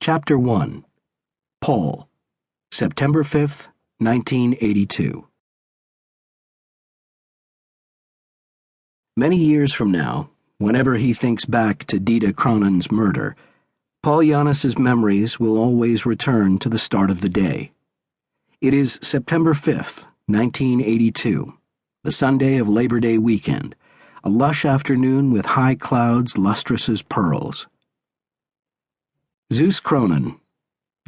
Chapter 1. Paul, September 5th, 1982. Many years from now, whenever he thinks back to Dita Kronon's murder, Paul Gianis's memories will always return to the start of the day. It is September 5th, 1982, the Sunday of Labor Day weekend, a lush afternoon with high clouds lustrous as pearls. Zeus Kronon,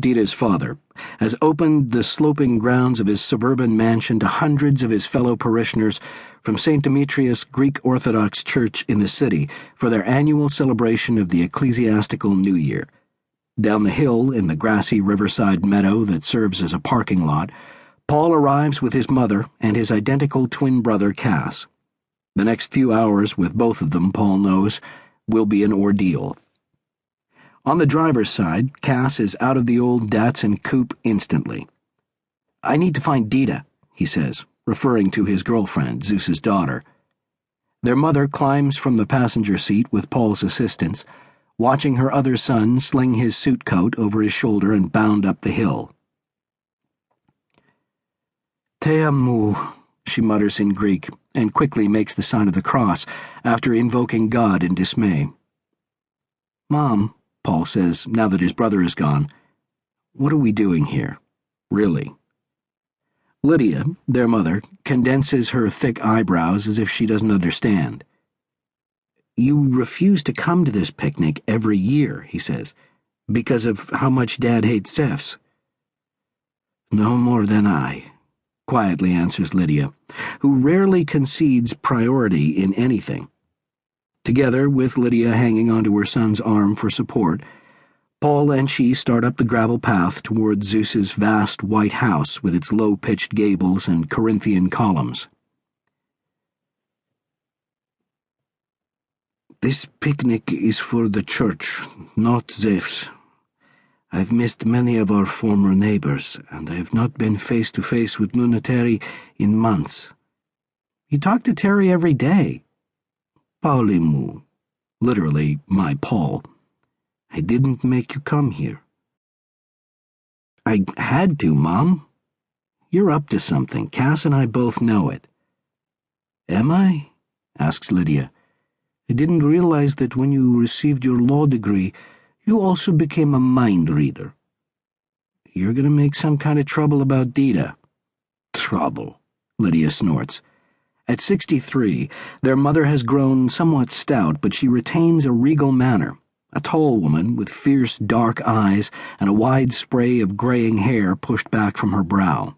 Dita's father, has opened the sloping grounds of his suburban mansion to hundreds of his fellow parishioners from St. Demetrius Greek Orthodox Church in the city for their annual celebration of the ecclesiastical New Year. Down the hill in the grassy riverside meadow that serves as a parking lot, Paul arrives with his mother and his identical twin brother Cass. The next few hours with both of them, Paul knows, will be an ordeal. On the driver's side, Cass is out of the old Datsun coupe instantly. "I need to find Dita," he says, referring to his girlfriend, Zeus's daughter. Their mother climbs from the passenger seat with Paul's assistance, watching her other son sling his suit coat over his shoulder and bound up the hill. "Te amo," she mutters in Greek, and quickly makes the sign of the cross after invoking God in dismay. "Mom," Paul says, now that his brother is gone, "what are we doing here? Really?" Lydia, their mother, condenses her thick eyebrows as if she doesn't understand. "You refuse to come to this picnic every year," he says, "because of how much Dad hates Zeus." "No more than I," quietly answers Lydia, who rarely concedes priority in anything. Together, with Lydia hanging onto her son's arm for support, Paul and she start up the gravel path toward Zeus's vast white house with its low-pitched gables and Corinthian columns. "This picnic is for the church, not Zeus. I've missed many of our former neighbors, and I have not been face-to-face with Terry in months." "You talk to Terry every day." "Paulimu," literally, my Paul. "I didn't make you come here." "I had to, Mom." "You're up to something. Cass and I both know it." "Am I?" asks Lydia. "I didn't realize that when you received your law degree, you also became a mind reader." "You're going to make some kind of trouble about Dita." "Trouble," Lydia snorts. At 63, their mother has grown somewhat stout, but she retains a regal manner, a tall woman with fierce dark eyes and a wide spray of graying hair pushed back from her brow.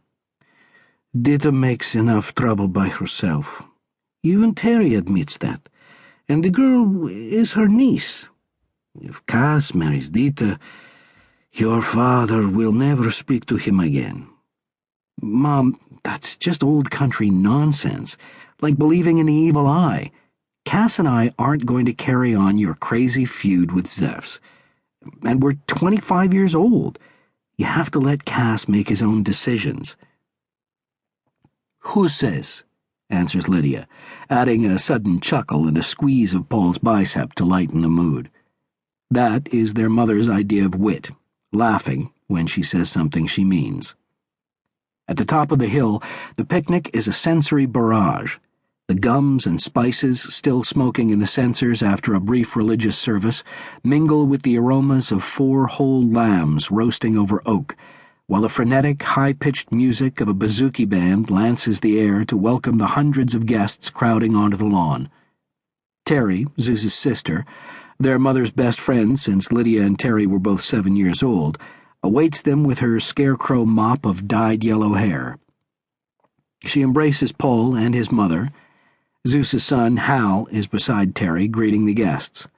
"Dita makes enough trouble by herself. Even Terry admits that, and the girl is her niece. If Cass marries Dita, your father will never speak to him again." "Mom, that's just old country nonsense, like believing in the evil eye. Cass and I aren't going to carry on your crazy feud with Zeus. And we're 25 years old. You have to let Cass make his own decisions." "Who says?" answers Lydia, adding a sudden chuckle and a squeeze of Paul's bicep to lighten the mood. That is their mother's idea of wit, laughing when she says something she means. At the top of the hill, the picnic is a sensory barrage. The gums and spices, still smoking in the censers after a brief religious service, mingle with the aromas of 4 whole lambs roasting over oak, while the frenetic, high-pitched music of a bouzouki band lances the air to welcome the hundreds of guests crowding onto the lawn. Terry, Zeus's sister, their mother's best friend since Lydia and Terry were both 7 years old, awaits them with her scarecrow mop of dyed yellow hair. She embraces Paul and his mother. Zeus's son, Hal, is beside Terry, greeting the guests.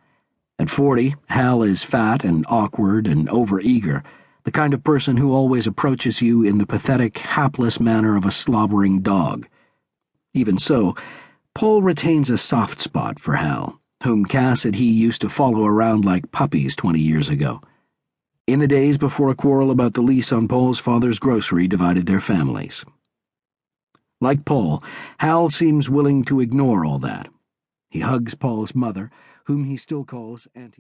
At 40, Hal is fat and awkward and overeager, the kind of person who always approaches you in the pathetic, hapless manner of a slobbering dog. Even so, Paul retains a soft spot for Hal, whom Cass and he used to follow around like puppies 20 years ago, in the days before a quarrel about the lease on Paul's father's grocery divided their families. Like Paul, Hal seems willing to ignore all that. He hugs Paul's mother, whom he still calls Auntie.